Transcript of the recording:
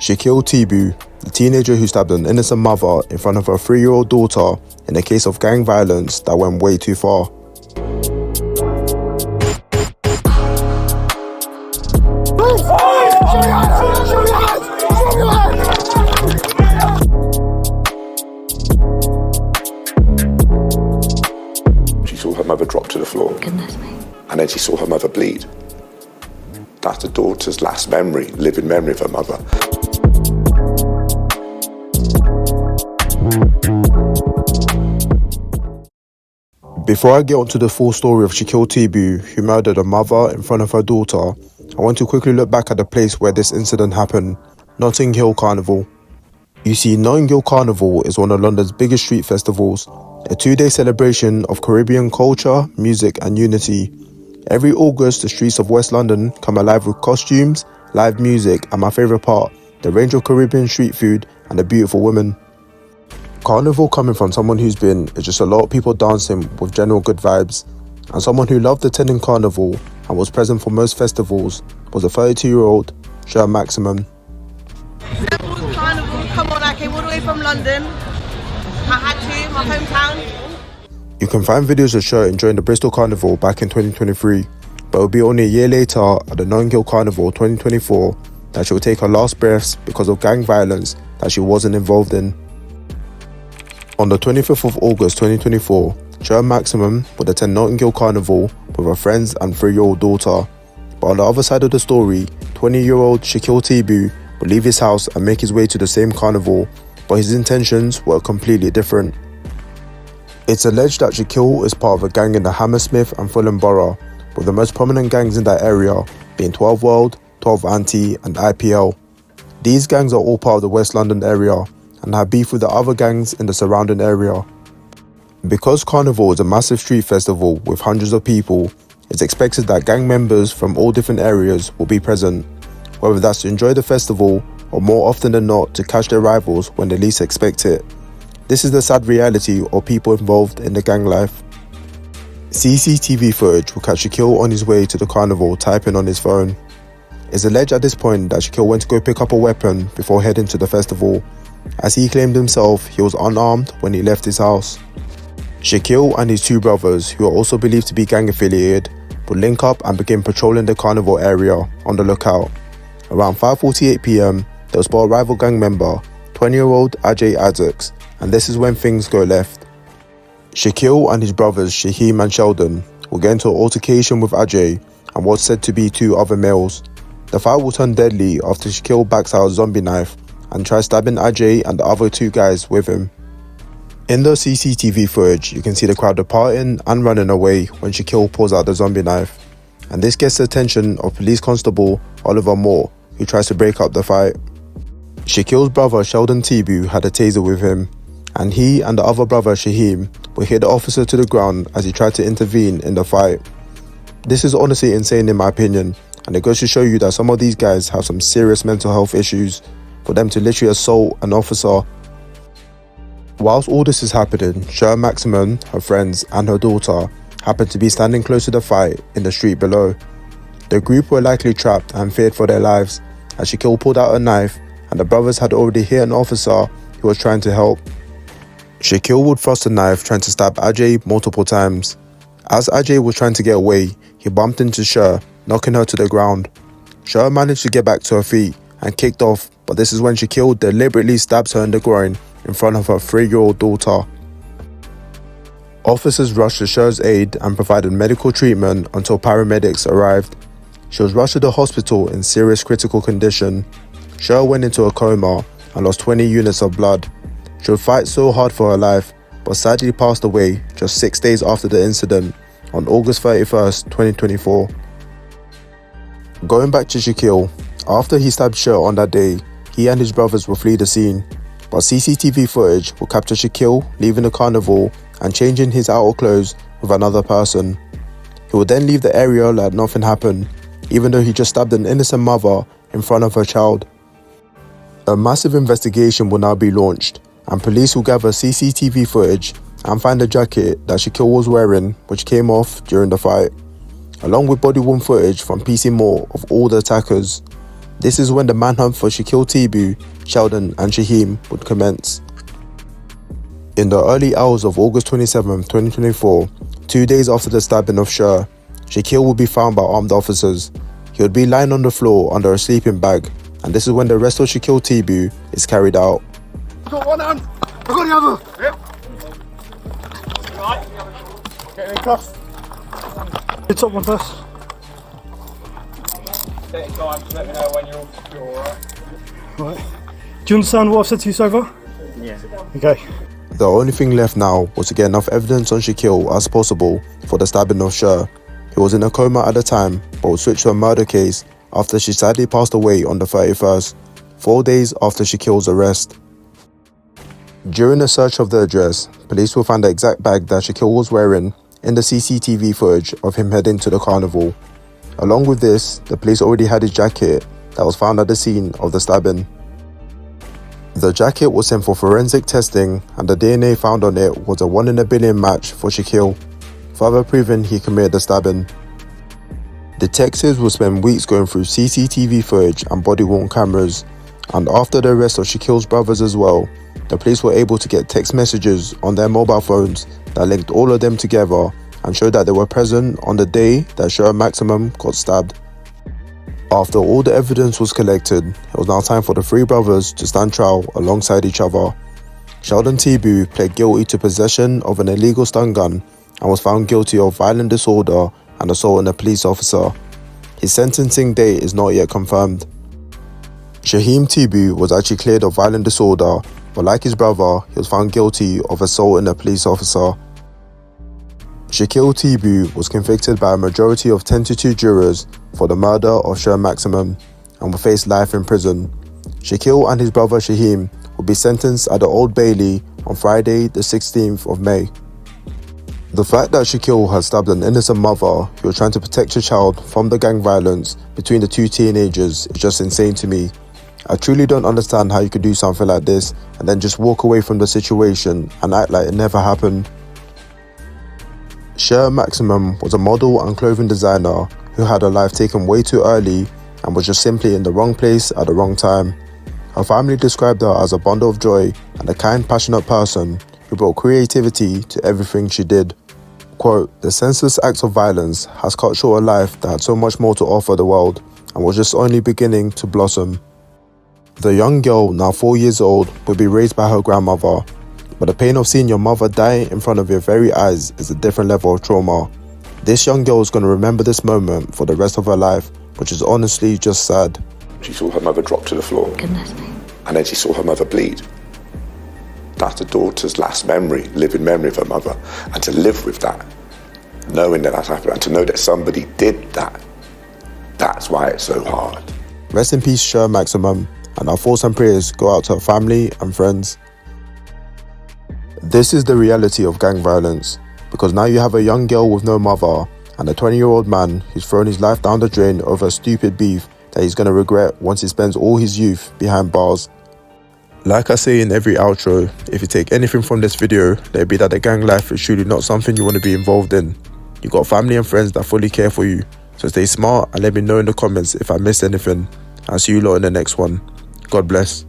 Shakeil Thibou, the teenager who stabbed an innocent mother in front of her 3-year-old daughter in a case of gang violence that went way too far. She saw her mother drop to the floor. Goodness me. And then she saw her mother bleed. That's the daughter's last memory, living memory of her mother. Before I get onto the full story of Shakeil Thibou, who murdered a mother in front of her daughter, I want to quickly look back at the place where this incident happened, Notting Hill Carnival. You see, Notting Hill Carnival is one of London's biggest street festivals, a 2-day celebration of Caribbean culture, music and unity. Every August, the streets of West London come alive with costumes, live music and my favourite part, the range of Caribbean street food and the beautiful women. Carnival coming from someone who's been is just a lot of people dancing with general good vibes, and someone who loved attending Carnival and was present for most festivals was a 32-year-old Cher Maximen. Carnival, come on, I came all the way from London. I had to, my hometown. You can find videos of Cher enjoying the Bristol Carnival back in 2023, but it will be only a year later at the Notting Hill Carnival 2024 that she will take her last breaths because of gang violence that she wasn't involved in. On the 25th of August 2024, Cher Maximen would attend Notting Hill Carnival with her friends and 3-year-old daughter. But on the other side of the story, 20-year-old Shakeil Thibou would leave his house and make his way to the same carnival, but his intentions were completely different. It's alleged that Shaquille is part of a gang in the Hammersmith and Fulham borough, with the most prominent gangs in that area being 12 World, 12 Anti and IPL. These gangs are all part of the West London area and have beef with the other gangs in the surrounding area. Because Carnival is a massive street festival with hundreds of people, it's expected that gang members from all different areas will be present, whether that's to enjoy the festival or more often than not to catch their rivals when they least expect it. This is the sad reality of people involved in the gang life. CCTV footage will catch Shaquille on his way to the carnival typing on his phone. It's alleged at this point that Shaquille went to go pick up a weapon before heading to the festival, as he claimed himself he was unarmed when he left his house. Shaquille and his 2 brothers, who are also believed to be gang affiliated, would link up and begin patrolling the carnival area on the lookout. Around 5:48 PM, they'll spot a rival gang member, 20-year-old Ajay Adux, and this is when things go left. Shaquille and his brothers Shaeim and Sheldon will get into an altercation with Ajay and what's said to be 2 other males. The fight will turn deadly after Shaquille backs out a zombie knife and tries stabbing Ajay and the other 2 guys with him. In the CCTV footage, you can see the crowd departing and running away when Shaquille pulls out the zombie knife, and this gets the attention of police constable Oliver Moore, who tries to break up the fight. Shaquille's brother Sheldon Thibou had a taser with him, and he and the other brother Shaeim will hit the officer to the ground as he tried to intervene in the fight. This is honestly insane in my opinion, and it goes to show you that some of these guys have some serious mental health issues for them to literally assault an officer. Whilst all this is happening, Cher Maximen, her friends and her daughter happened to be standing close to the fight in the street below. The group were likely trapped and feared for their lives as Shaquille pulled out a knife and the brothers had already hit an officer who was trying to help. Shaquille would thrust a knife trying to stab Ajay multiple times. As Ajay was trying to get away, he bumped into Cher, knocking her to the ground. Cher managed to get back to her feet and kicked off, but this is when Shaquille deliberately stabs her in the groin in front of her 3-year-old daughter. Officers rushed to Cher's aid and provided medical treatment until paramedics arrived. She was rushed to the hospital in serious critical condition. Cher went into a coma and lost 20 units of blood. She would fight so hard for her life, but sadly passed away just 6 days after the incident on August 31st, 2024. Going back to Shaquille, after he stabbed Cher on that day, he and his brothers will flee the scene, but CCTV footage will capture Shaquille leaving the carnival and changing his outer clothes with another person. He will then leave the area like nothing happened, even though he just stabbed an innocent mother in front of her child. A massive investigation will now be launched, and police will gather CCTV footage and find the jacket that Shaquille was wearing, which came off during the fight, along with body-worn footage from PC Moore of all the attackers. This is when the manhunt for Shakeil Thibou, Sheldon and Shaeim would commence. In the early hours of August 27, 2024, 2 days after the stabbing of Cher, Shaquille would be found by armed officers. He would be lying on the floor under a sleeping bag, and this is when the arrest of Shakeil Thibou is carried out. I've got one hand, I've got the other. Yep. Right. Getting in cuffs. The top one first. Take your time, let me know when you're alright. Right. Do you understand what I've said to you so far? Yeah. Okay. The only thing left now was to get enough evidence on Shaquille as possible for the stabbing of Cher. He was in a coma at the time, but would switch to a murder case after she sadly passed away on the 31st, 4 days after Shaquille's arrest. During a search of the address, police will find the exact bag that Shaquille was wearing in the CCTV footage of him heading to the carnival. Along with this, the police already had his jacket that was found at the scene of the stabbing. The jacket was sent for forensic testing, and the DNA found on it was a 1 in a billion match for Shaquille, further proving he committed the stabbing. Detectives will spend weeks going through CCTV footage and body-worn cameras, and after the arrest of Shaquille's brothers as well, the police were able to get text messages on their mobile phones that linked all of them together and showed that they were present on the day that Cher Maximen got stabbed. After all the evidence was collected, it was now time for the three brothers to stand trial alongside each other. Sheldon Thibou pled guilty to possession of an illegal stun gun and was found guilty of violent disorder and assault on a police officer. His sentencing date is not yet confirmed. Shaeim Thibou was actually cleared of violent disorder, but like his brother, he was found guilty of assault on a police officer. Shakeil Thibou was convicted by a majority of 10-2 jurors for the murder of Cher Maximon and will face life in prison. Shaquille and his brother Shaeim will be sentenced at the Old Bailey on Friday the 16th of May. The fact that Shaquille had stabbed an innocent mother who was trying to protect her child from the gang violence between the two teenagers is just insane to me. I truly don't understand how you could do something like this and then just walk away from the situation and act like it never happened. Cher Maximon was a model and clothing designer who had her life taken way too early and was just simply in the wrong place at the wrong time. Her family described her as a bundle of joy and a kind, passionate person who brought creativity to everything she did. Quote, "The senseless acts of violence has cut short a life that had so much more to offer the world and was just only beginning to blossom." The young girl, now 4 years old, would be raised by her grandmother, but the pain of seeing your mother die in front of your very eyes is a different level of trauma. This young girl is going to remember this moment for the rest of her life, which is honestly just sad. She saw her mother drop to the floor. Goodness me. And then she saw her mother bleed. That's a daughter's last memory, living memory of her mother. And to live with that, knowing that that's happened, and to know that somebody did that, that's why it's so hard. Rest in peace, Cher Maximon, and our thoughts and prayers go out to her family and friends. This is the reality of gang violence, because now you have a young girl with no mother and a 20-year-old man who's thrown his life down the drain over a stupid beef that he's going to regret once he spends all his youth behind bars. Like I say in every outro, if you take anything from this video, let it be that the gang life is truly not something you want to be involved in. You got family and friends that fully care for you, so stay smart and let me know in the comments if I missed anything. I'll see you lot in the next one. God bless.